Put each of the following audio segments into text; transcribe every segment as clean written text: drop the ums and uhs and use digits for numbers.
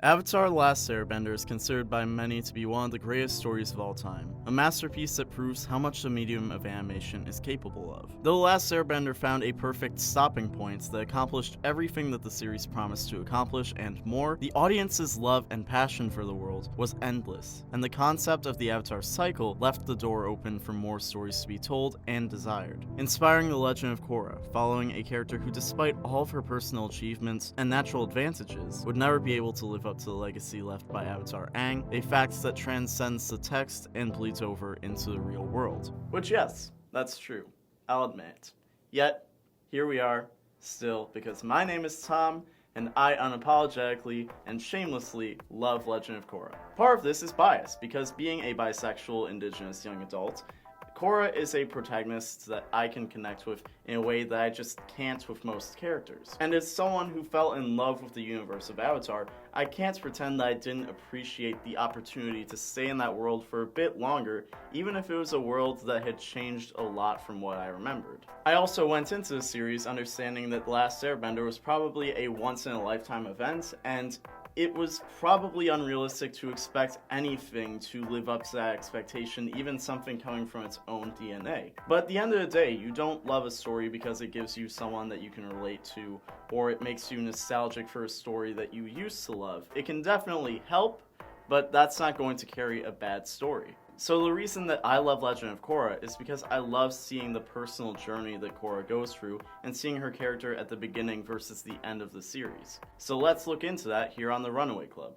Avatar: The Last Airbender is considered by many to be one of the greatest stories of all time, a masterpiece that proves how much the medium of animation is capable of. Though The Last Airbender found a perfect stopping point that accomplished everything that the series promised to accomplish and more, the audience's love and passion for the world was endless, and the concept of the Avatar cycle left the door open for more stories to be told and desired, inspiring the Legend of Korra, following a character who, despite all of her personal achievements and natural advantages, would never be able to live up to the legacy left by Avatar Aang, a fact that transcends the text and bleeds over into the real world. Which, yes, that's true. I'll admit. Yet, here we are, still, because my name is Tom, and I unapologetically and shamelessly love Legend of Korra. Part of this is bias, because being a bisexual indigenous young adult, Korra is a protagonist that I can connect with in a way that I just can't with most characters. And as someone who fell in love with the universe of Avatar, I can't pretend that I didn't appreciate the opportunity to stay in that world for a bit longer, even if it was a world that had changed a lot from what I remembered. I also went into the series understanding that The Last Airbender was probably a once-in-a-lifetime event, and it was probably unrealistic to expect anything to live up to that expectation, even something coming from its own DNA. But at the end of the day, you don't love a story because it gives you someone that you can relate to, or it makes you nostalgic for a story that you used to love. It can definitely help, but that's not going to carry a bad story. So the reason that I love Legend of Korra is because I love seeing the personal journey that Korra goes through and seeing her character at the beginning versus the end of the series. So let's look into that here on the Runaway Club.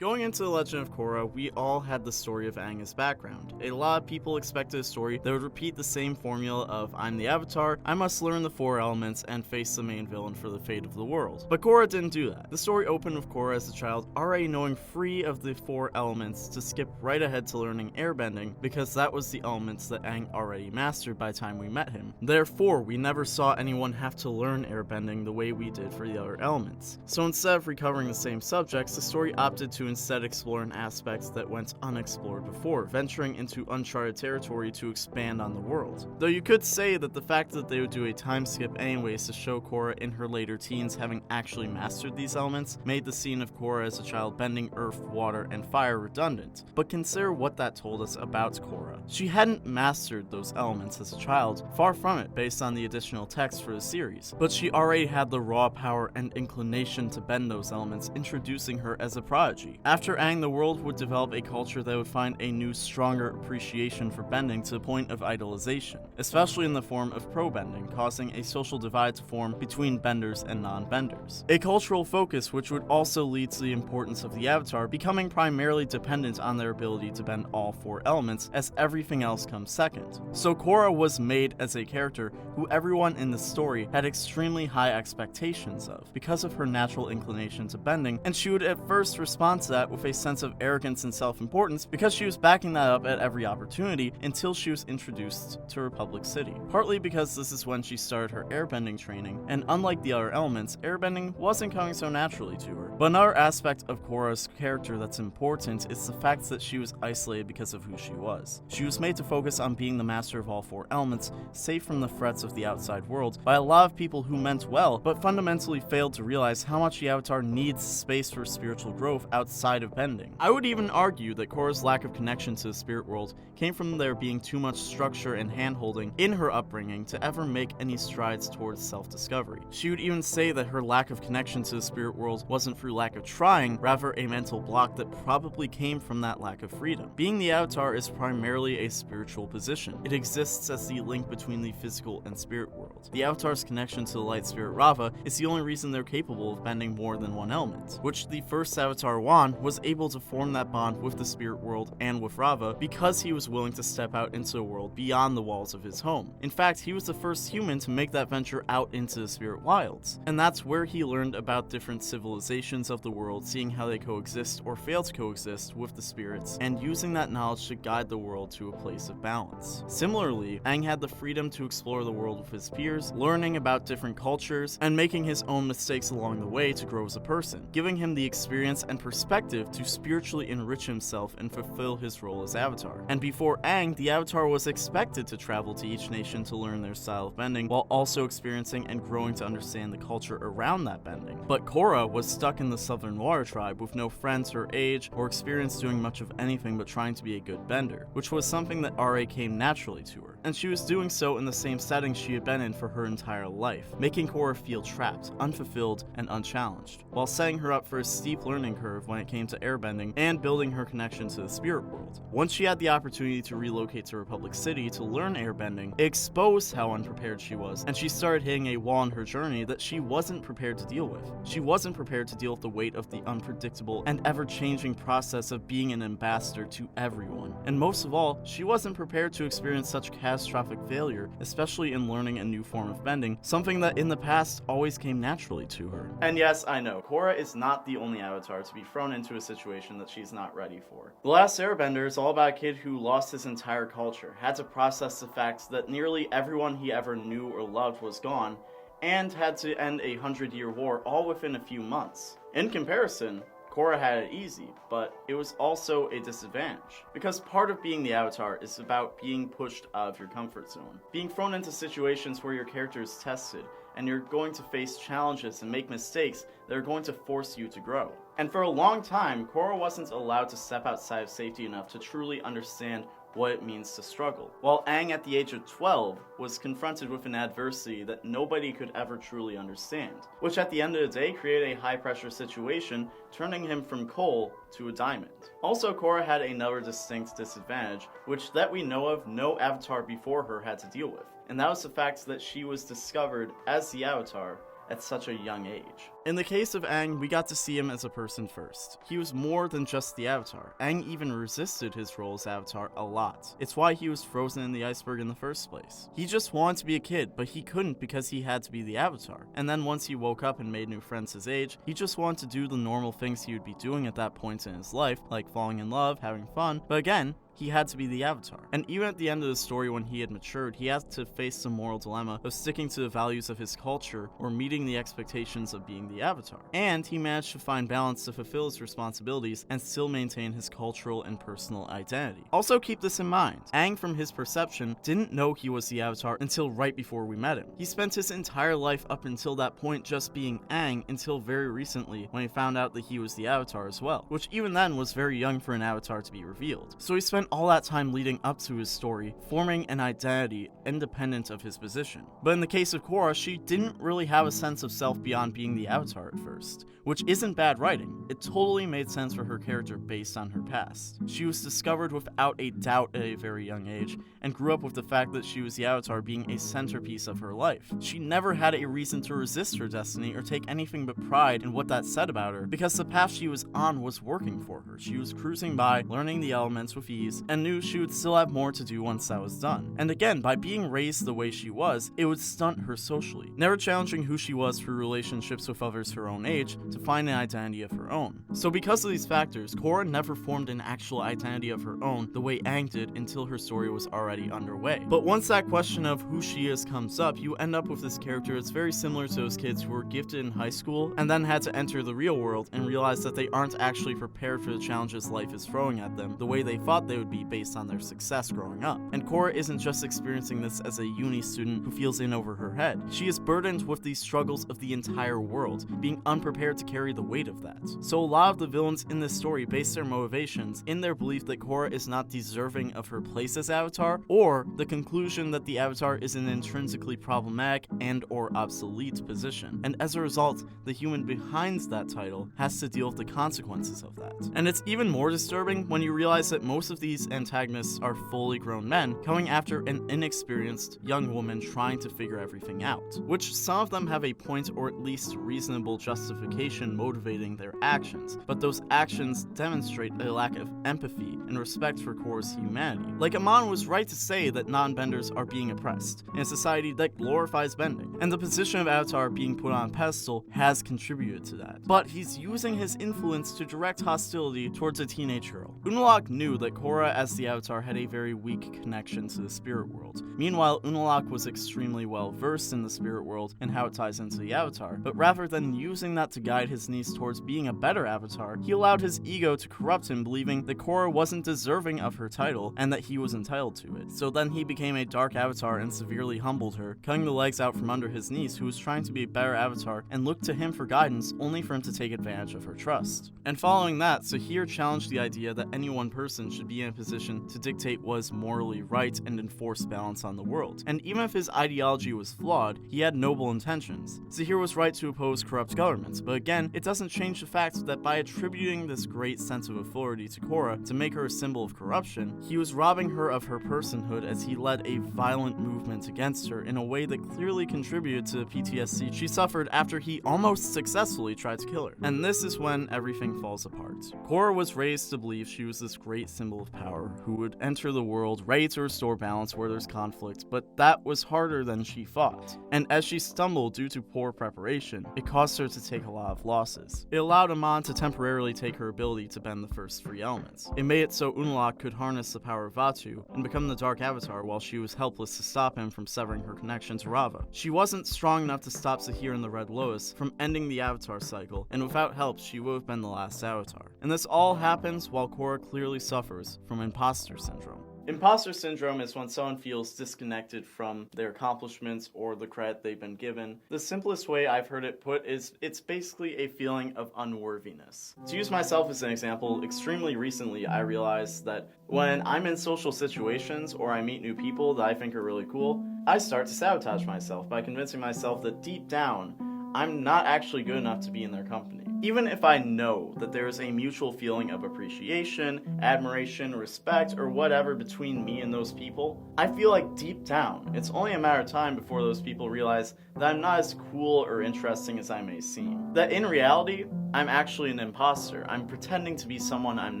Going into The Legend of Korra, we all had the story of Aang as background. A lot of people expected a story that would repeat the same formula of I'm the Avatar, I must learn the four elements, and face the main villain for the fate of the world. But Korra didn't do that. The story opened with Korra as a child already knowing free of the four elements to skip right ahead to learning airbending, because that was the elements that Aang already mastered by the time we met him. Therefore, we never saw anyone have to learn airbending the way we did for the other elements. So instead of recovering the same subjects, the story opted to instead explore an aspect that went unexplored before, venturing into uncharted territory to expand on the world. Though you could say that the fact that they would do a time skip anyways to show Korra in her later teens having actually mastered these elements made the scene of Korra as a child bending earth, water, and fire redundant. But consider what that told us about Korra. She hadn't mastered those elements as a child, far from it based on the additional text for the series, but she already had the raw power and inclination to bend those elements, introducing her as a prodigy. After Aang, the world would develop a culture that would find a new, stronger appreciation for bending to the point of idolization, especially in the form of pro-bending, causing a social divide to form between benders and non-benders. A cultural focus which would also lead to the importance of the Avatar becoming primarily dependent on their ability to bend all four elements, as everything else comes second. So Korra was made as a character who everyone in the story had extremely high expectations of, because of her natural inclination to bending, and she would at first respond to that with a sense of arrogance and self-importance because she was backing that up at every opportunity until she was introduced to Republic City. Partly because this is when she started her airbending training, and unlike the other elements, airbending wasn't coming so naturally to her. But another aspect of Korra's character that's important is the fact that she was isolated because of who she was. She was made to focus on being the master of all four elements, safe from the threats of the outside world, by a lot of people who meant well, but fundamentally failed to realize how much the Avatar needs space for spiritual growth outside of bending. I would even argue that Korra's lack of connection to the spirit world came from there being too much structure and hand-holding in her upbringing to ever make any strides towards self-discovery. She would even say that her lack of connection to the spirit world wasn't through lack of trying, rather a mental block that probably came from that lack of freedom. Being the Avatar is primarily a spiritual position. It exists as the link between the physical and spirit world. The Avatar's connection to the light spirit Rava is the only reason they're capable of bending more than one element, which the first Avatar Wan was able to form that bond with the spirit world and with Rava because he was willing to step out into a world beyond the walls of his home. In fact, he was the first human to make that venture out into the spirit wilds, and that's where he learned about different civilizations of the world, seeing how they coexist or fail to coexist with the spirits, and using that knowledge to guide the world to a place of balance. Similarly, Aang had the freedom to explore the world with his peers, learning about different cultures, and making his own mistakes along the way to grow as a person, giving him the experience and perspective objective to spiritually enrich himself and fulfill his role as Avatar. And before Aang, the Avatar was expected to travel to each nation to learn their style of bending, while also experiencing and growing to understand the culture around that bending. But Korra was stuck in the Southern Water Tribe with no friends her age or experience doing much of anything but trying to be a good bender, which was something that RA came naturally to her. And she was doing so in the same setting she had been in for her entire life, making Korra feel trapped, unfulfilled, and unchallenged, while setting her up for a steep learning curve when it came to airbending and building her connection to the spirit world. Once she had the opportunity to relocate to Republic City to learn airbending, it exposed how unprepared she was, and she started hitting a wall in her journey that she wasn't prepared to deal with. She wasn't prepared to deal with the weight of the unpredictable and ever-changing process of being an ambassador to everyone. And most of all, she wasn't prepared to experience such catastrophic failure, especially in learning a new form of bending, something that in the past always came naturally to her. And yes, I know, Korra is not the only Avatar to be thrown into a situation that she's not ready for. The Last Airbender is all about a kid who lost his entire culture, had to process the fact that nearly everyone he ever knew or loved was gone, and had to end a 100-year war all within a few months. In comparison, Korra had it easy, but it was also a disadvantage, because part of being the Avatar is about being pushed out of your comfort zone, being thrown into situations where your character is tested, and you're going to face challenges and make mistakes that are going to force you to grow. And for a long time, Korra wasn't allowed to step outside of safety enough to truly understand what it means to struggle, while Aang at the age of 12 was confronted with an adversity that nobody could ever truly understand, which at the end of the day created a high-pressure situation, turning him from coal to a diamond. Also, Korra had another distinct disadvantage, which that we know of, no Avatar before her had to deal with, and that was the fact that she was discovered as the Avatar at such a young age. In the case of Aang, we got to see him as a person first. He was more than just the Avatar. Aang even resisted his role as Avatar a lot. It's why he was frozen in the iceberg in the first place. He just wanted to be a kid, but he couldn't because he had to be the Avatar. And then once he woke up and made new friends his age, he just wanted to do the normal things he would be doing at that point in his life, like falling in love, having fun, but again, he had to be the Avatar. And even at the end of the story when he had matured, he had to face the moral dilemma of sticking to the values of his culture or meeting the expectations of being the Avatar. And he managed to find balance to fulfill his responsibilities and still maintain his cultural and personal identity. Also keep this in mind, Aang from his perception didn't know he was the Avatar until right before we met him. He spent his entire life up until that point just being Aang until very recently when he found out that he was the Avatar as well, which even then was very young for an Avatar to be revealed. So he spent all that time leading up to his story, forming an identity independent of his position. But in the case of Korra, she didn't really have a sense of self beyond being the Avatar at first, which isn't bad writing. It totally made sense for her character based on her past. She was discovered without a doubt at a very young age, and grew up with the fact that she was the Avatar being a centerpiece of her life. She never had a reason to resist her destiny or take anything but pride in what that said about her, because the path she was on was working for her. She was cruising by, learning the elements with ease, and knew she would still have more to do once that was done. And again, by being raised the way she was, it would stunt her socially, never challenging who she was through relationships with others her own age to find an identity of her own. So because of these factors, Korra never formed an actual identity of her own the way Aang did until her story was already underway. But once that question of who she is comes up, you end up with this character that's very similar to those kids who were gifted in high school and then had to enter the real world and realize that they aren't actually prepared for the challenges life is throwing at them the way they thought they would be based on their success growing up. And Korra isn't just experiencing this as a uni student who feels in over her head. She is burdened with the struggles of the entire world, being unprepared to carry the weight of that. So a lot of the villains in this story base their motivations in their belief that Korra is not deserving of her place as Avatar, or the conclusion that the Avatar is an intrinsically problematic and or obsolete position. And as a result, the human behind that title has to deal with the consequences of that. And it's even more disturbing when you realize that most of these antagonists are fully grown men coming after an inexperienced young woman trying to figure everything out, which some of them have a point or at least reasonable justification motivating their actions, but those actions demonstrate a lack of empathy and respect for Korra's humanity. Like Amon was right to say that non-benders are being oppressed in a society that glorifies bending, and the position of Avatar being put on a pedestal has contributed to that. But he's using his influence to direct hostility towards a teenage girl. Unalaq knew that Korra Korra as the Avatar had a very weak connection to the spirit world. Meanwhile, Unalaq was extremely well versed in the spirit world and how it ties into the Avatar, but rather than using that to guide his niece towards being a better Avatar, he allowed his ego to corrupt him, believing that Korra wasn't deserving of her title and that he was entitled to it. So then he became a dark Avatar and severely humbled her, cutting the legs out from under his niece, who was trying to be a better Avatar, and looked to him for guidance, only for him to take advantage of her trust. And following that, Zaheer challenged the idea that any one person should be in a position to dictate what is morally right and enforce balance on the world. And even if his ideology was flawed, he had noble intentions. Zaheer was right to oppose corrupt governments, but again, it doesn't change the fact that by attributing this great sense of authority to Korra to make her a symbol of corruption, he was robbing her of her personhood as he led a violent movement against her in a way that clearly contributed to the PTSD she suffered after he almost successfully tried to kill her. And this is when everything falls apart. Korra was raised to believe she was this great symbol of power who would enter the world ready to restore balance where there's conflict, but that was harder than she thought. And as she stumbled due to poor preparation, it caused her to take a lot of losses. It allowed Amon to temporarily take her ability to bend the first three elements. It made it so Unalaq could harness the power of Vaatu and become the Dark Avatar while she was helpless to stop him from severing her connection to Rava. She wasn't strong enough to stop Zaheer and the Red Lotus from ending the Avatar cycle, and without help, she would have been the last Avatar. And this all happens while Korra clearly suffers from Imposter Syndrome. Imposter syndrome is when someone feels disconnected from their accomplishments or the credit they've been given. The simplest way I've heard it put is it's basically a feeling of unworthiness. To use myself as an example, extremely recently I realized that when I'm in social situations or I meet new people that I think are really cool, I start to sabotage myself by convincing myself that deep down, I'm not actually good enough to be in their company. Even if I know that there is a mutual feeling of appreciation, admiration, respect, or whatever between me and those people, I feel like deep down, it's only a matter of time before those people realize that I'm not as cool or interesting as I may seem. That in reality, I'm actually an imposter. I'm pretending to be someone I'm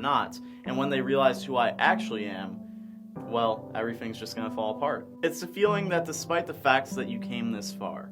not, and when they realize who I actually am, well, everything's just gonna fall apart. It's the feeling that despite the fact that you came this far,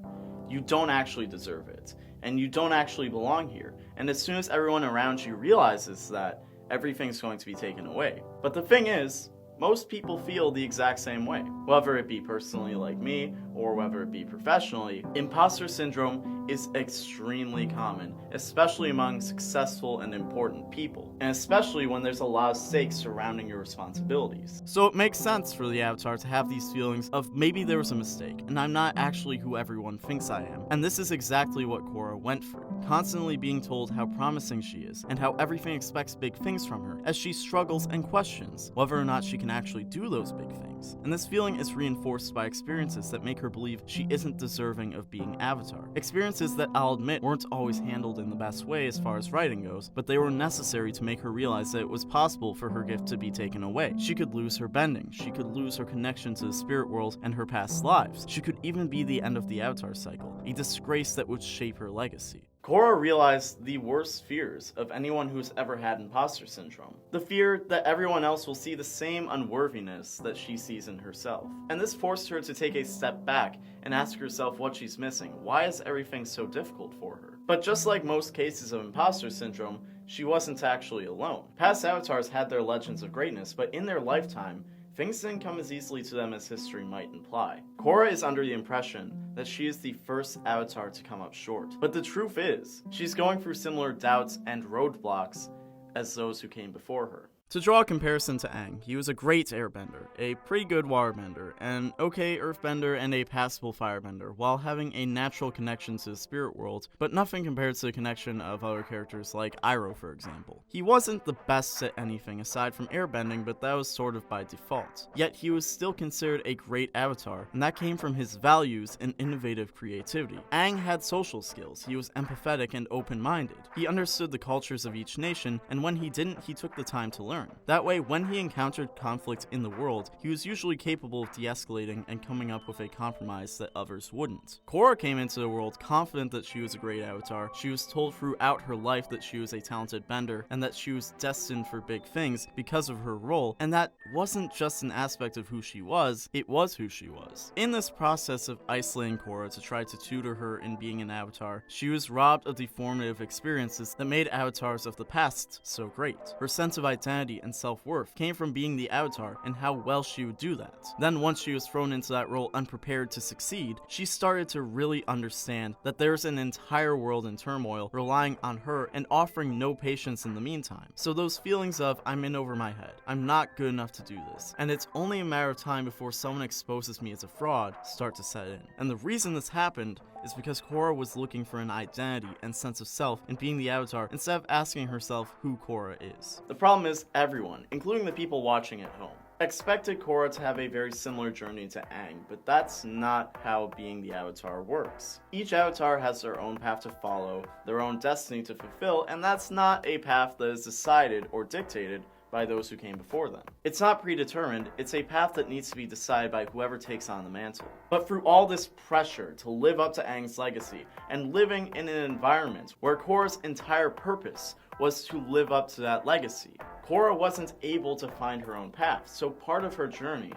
you don't actually deserve it, and you don't actually belong here. And as soon as everyone around you realizes that, everything's going to be taken away. But the thing is, most people feel the exact same way. Whether it be personally like me, or whether it be professionally, imposter syndrome is extremely common, especially among successful and important people, and especially when there's a lot of stakes surrounding your responsibilities. So it makes sense for the Avatar to have these feelings of maybe there was a mistake, and I'm not actually who everyone thinks I am. And this is exactly what Korra went through, constantly being told how promising she is, and how everything expects big things from her, as she struggles and questions whether or not she can actually do those big things. And this feeling is reinforced by experiences that make her believe she isn't deserving of being Avatar. Experiences that I'll admit weren't always handled in the best way as far as writing goes, but they were necessary to make her realize that it was possible for her gift to be taken away. She could lose her bending, she could lose her connection to the spirit world and her past lives. She could even be the end of the Avatar cycle, a disgrace that would shape her legacy. Korra realized the worst fears of anyone who's ever had imposter syndrome. The fear that everyone else will see the same unworthiness that she sees in herself. And this forced her to take a step back and ask herself what she's missing. Why is everything so difficult for her? But just like most cases of imposter syndrome, she wasn't actually alone. Past Avatars had their legends of greatness, but in their lifetime, things didn't come as easily to them as history might imply. Korra is under the impression that she is the first Avatar to come up short. But the truth is, she's going through similar doubts and roadblocks as those who came before her. To draw a comparison to Aang, he was a great airbender, a pretty good waterbender, an okay earthbender, and a passable firebender, while having a natural connection to the spirit world, but nothing compared to the connection of other characters like Iroh, for example. He wasn't the best at anything aside from airbending, but that was sort of by default. Yet he was still considered a great Avatar, and that came from his values and innovative creativity. Aang had social skills, he was empathetic and open-minded. He understood the cultures of each nation, and when he didn't, he took the time to learn. That way, when he encountered conflict in the world, he was usually capable of de-escalating and coming up with a compromise that others wouldn't. Korra came into the world confident that she was a great Avatar. She was told throughout her life that she was a talented bender, and that she was destined for big things because of her role, and that wasn't just an aspect of who she was, it was who she was. In this process of isolating Korra to try to tutor her in being an Avatar, she was robbed of the formative experiences that made Avatars of the past so great. Her sense of identity identity and self-worth came from being the Avatar and how well she would do that. Then once she was thrown into that role unprepared to succeed, she started to really understand that there's an entire world in turmoil relying on her and offering no patience in the meantime. So those feelings of, I'm in over my head, I'm not good enough to do this, and it's only a matter of time before someone exposes me as a fraud, start to set in. And the reason this happened is because Korra was looking for an identity and sense of self in being the Avatar instead of asking herself who Korra is. The problem is everyone, including the people watching at home, expected Korra to have a very similar journey to Aang, but that's not how being the Avatar works. Each Avatar has their own path to follow, their own destiny to fulfill, and that's not a path that is decided or dictated by those who came before them. It's not predetermined, it's a path that needs to be decided by whoever takes on the mantle. But through all this pressure to live up to Aang's legacy, and living in an environment where Korra's entire purpose was to live up to that legacy, Korra wasn't able to find her own path, so part of her journey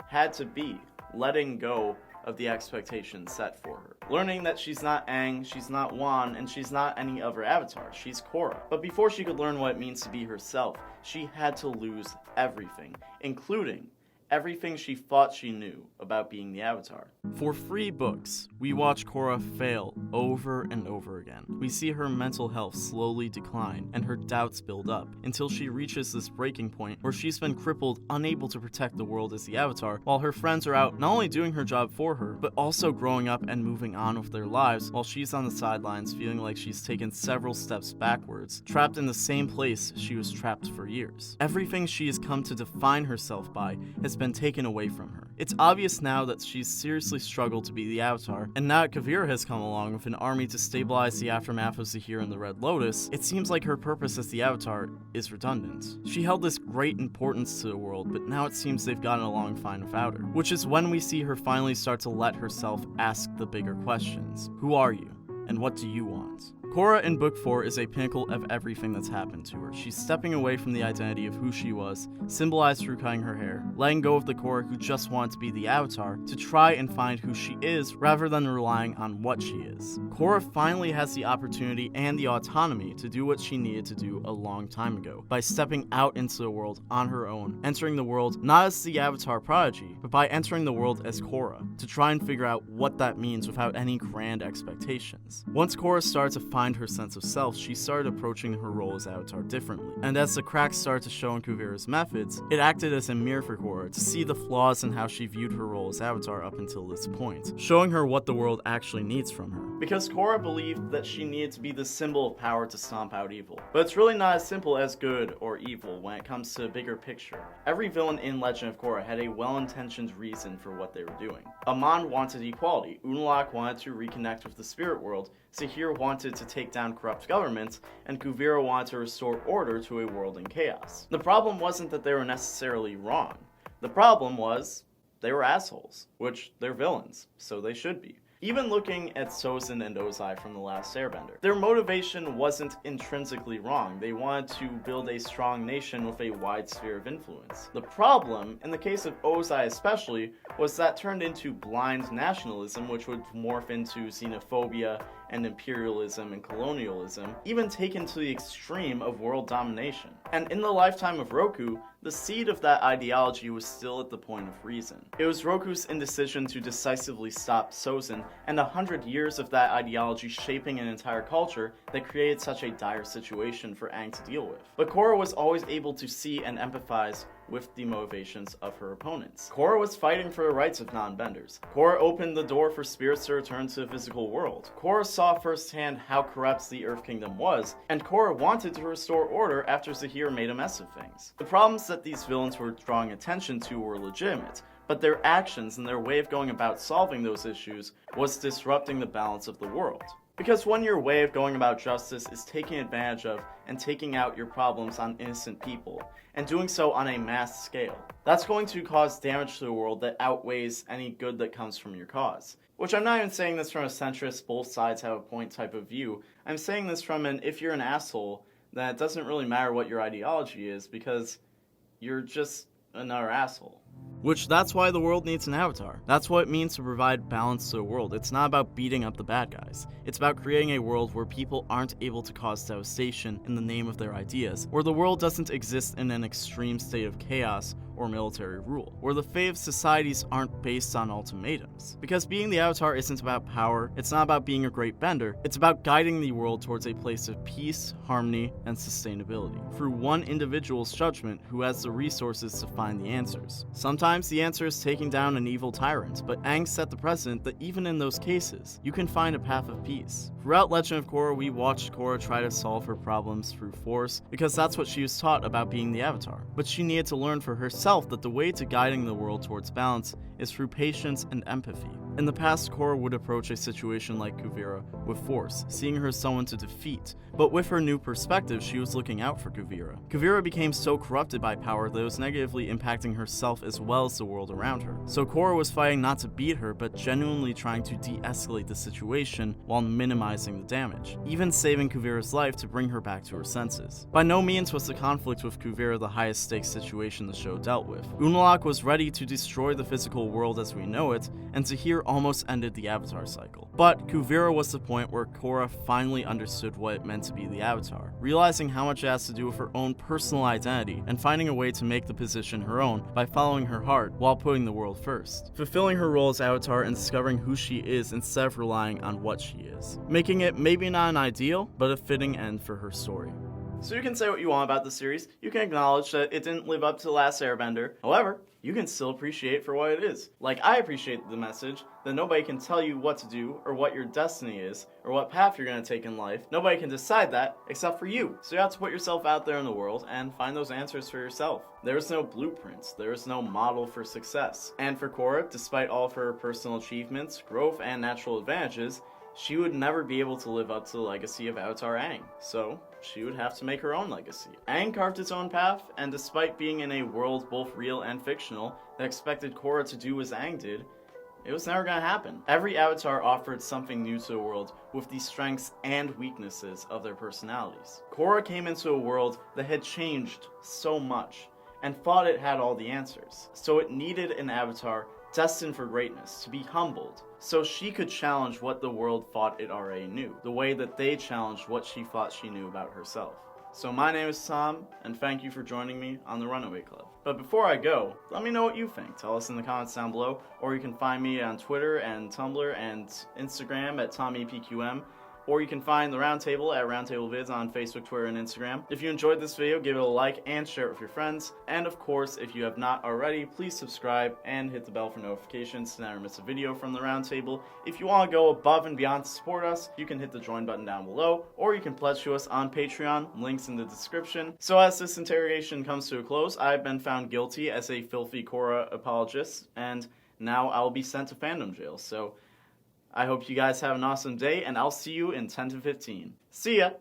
had to be letting go of the expectations set for her. Learning that she's not Aang, she's not Wan, and she's not any other Avatar, she's Korra. But before she could learn what it means to be herself, she had to lose everything, including everything she thought she knew about being the Avatar. For free books, we watch Korra fail over and over again. We see her mental health slowly decline and her doubts build up until she reaches this breaking point where she's been crippled, unable to protect the world as the Avatar, while her friends are out not only doing her job for her, but also growing up and moving on with their lives while she's on the sidelines feeling like she's taken several steps backwards, trapped in the same place she was trapped for years. Everything she has come to define herself by has been taken away from her. It's obvious now that she's seriously struggled to be the Avatar, and now that Kuvira has come along with an army to stabilize the aftermath of Zaheer and the Red Lotus, it seems like her purpose as the Avatar is redundant. She held this great importance to the world, but now it seems they've gotten along fine without her, which is when we see her finally start to let herself ask the bigger questions. Who are you? And what do you want? Korra in Book 4 is a pinnacle of everything that's happened to her. She's stepping away from the identity of who she was, symbolized through cutting her hair, letting go of the Korra who just wanted to be the Avatar, to try and find who she is rather than relying on what she is. Korra finally has the opportunity and the autonomy to do what she needed to do a long time ago, by stepping out into the world on her own, entering the world not as the Avatar prodigy, but by entering the world as Korra, to try and figure out what that means without any grand expectations. Once Korra started to find her sense of self, she started approaching her role as Avatar differently. And as the cracks started to show in Kuvira's methods, it acted as a mirror for Korra to see the flaws in how she viewed her role as Avatar up until this point, showing her what the world actually needs from her. Because Korra believed that she needed to be the symbol of power to stomp out evil. But it's really not as simple as good or evil when it comes to the bigger picture. Every villain in Legend of Korra had a well-intentioned reason for what they were doing. Amon wanted equality, Unalaq wanted to reconnect with the spirit world, Zaheer wanted to take down corrupt governments, and Kuvira wanted to restore order to a world in chaos. The problem wasn't that they were necessarily wrong. The problem was they were assholes, which they're villains, so they should be. Even looking at Sozin and Ozai from The Last Airbender, their motivation wasn't intrinsically wrong. They wanted to build a strong nation with a wide sphere of influence. The problem, in the case of Ozai especially, was that turned into blind nationalism, which would morph into xenophobia and imperialism and colonialism, even taken to the extreme of world domination. And in the lifetime of Roku, the seed of that ideology was still at the point of reason. It was Roku's indecision to decisively stop Sozin, and 100 years of that ideology shaping an entire culture that created such a dire situation for Aang to deal with. But Korra was always able to see and empathize with the motivations of her opponents. Korra was fighting for the rights of non-benders. Korra opened the door for spirits to return to the physical world. Korra saw firsthand how corrupt the Earth Kingdom was, and Korra wanted to restore order after Zaheer made a mess of things. The problems that these villains were drawing attention to were legitimate, but their actions and their way of going about solving those issues was disrupting the balance of the world. Because when your way of going about justice is taking advantage of and taking out your problems on innocent people, and doing so on a mass scale, that's going to cause damage to the world that outweighs any good that comes from your cause. Which I'm not even saying this from a centrist, both sides have a point type of view. I'm saying this from an if you're an asshole, then it doesn't really matter what your ideology is because you're just another asshole. Which, that's why the world needs an avatar. That's what it means to provide balance to the world. It's not about beating up the bad guys. It's about creating a world where people aren't able to cause devastation in the name of their ideas, where the world doesn't exist in an extreme state of chaos or military rule, where the fate of societies aren't based on ultimatums. Because being the Avatar isn't about power, it's not about being a great bender, it's about guiding the world towards a place of peace, harmony, and sustainability, through one individual's judgment who has the resources to find the answers. Sometimes the answer is taking down an evil tyrant, but Aang set the precedent that even in those cases, you can find a path of peace. Throughout Legend of Korra, we watched Korra try to solve her problems through force, because that's what she was taught about being the Avatar. But she needed to learn for herself that the way to guiding the world towards balance is through patience and empathy. In the past, Korra would approach a situation like Kuvira with force, seeing her as someone to defeat, but with her new perspective, she was looking out for Kuvira. Kuvira became so corrupted by power that it was negatively impacting herself as well as the world around her. So Korra was fighting not to beat her, but genuinely trying to de-escalate the situation while minimizing the damage, even saving Kuvira's life to bring her back to her senses. By no means was the conflict with Kuvira the highest stakes situation the show dealt with. Unalaq was ready to destroy the physical world as we know it, and Zaheer almost ended the Avatar cycle. But Kuvira was the point where Korra finally understood what it meant to be the Avatar, realizing how much it has to do with her own personal identity and finding a way to make the position her own by following her heart while putting the world first, fulfilling her role as Avatar and discovering who she is instead of relying on what she is, making it maybe not an ideal, but a fitting end for her story. So you can say what you want about the series, you can acknowledge that it didn't live up to The Last Airbender, however, you can still appreciate it for what it is. Like I appreciate the message that nobody can tell you what to do or what your destiny is or what path you're going to take in life. Nobody can decide that except for you. So you have to put yourself out there in the world and find those answers for yourself. There is no blueprints, there is no model for success. And for Korra, despite all of her personal achievements, growth, and natural advantages, she would never be able to live up to the legacy of Avatar Aang, so she would have to make her own legacy. Aang carved its own path, and despite being in a world both real and fictional that expected Korra to do as Aang did, it was never going to happen. Every Avatar offered something new to the world with the strengths and weaknesses of their personalities. Korra came into a world that had changed so much, and thought it had all the answers, so it needed an Avatar destined for greatness, to be humbled, so she could challenge what the world thought it already knew, the way that they challenged what she thought she knew about herself. So my name is Tom, and thank you for joining me on the Runaway Club. But before I go, let me know what you think. Tell us in the comments down below, or you can find me on Twitter and Tumblr and Instagram at TommyPQM, or you can find the Roundtable at Roundtable Vids on Facebook, Twitter, and Instagram. If you enjoyed this video, give it a like and share it with your friends. And of course, if you have not already, please subscribe and hit the bell for notifications to never miss a video from the Roundtable. If you want to go above and beyond to support us, you can hit the join button down below, or you can pledge to us on Patreon, links in the description. So as this interrogation comes to a close, I've been found guilty as a filthy Korra apologist, and now I'll be sent to fandom jail. So I hope you guys have an awesome day, and I'll see you in 10 to 15. See ya!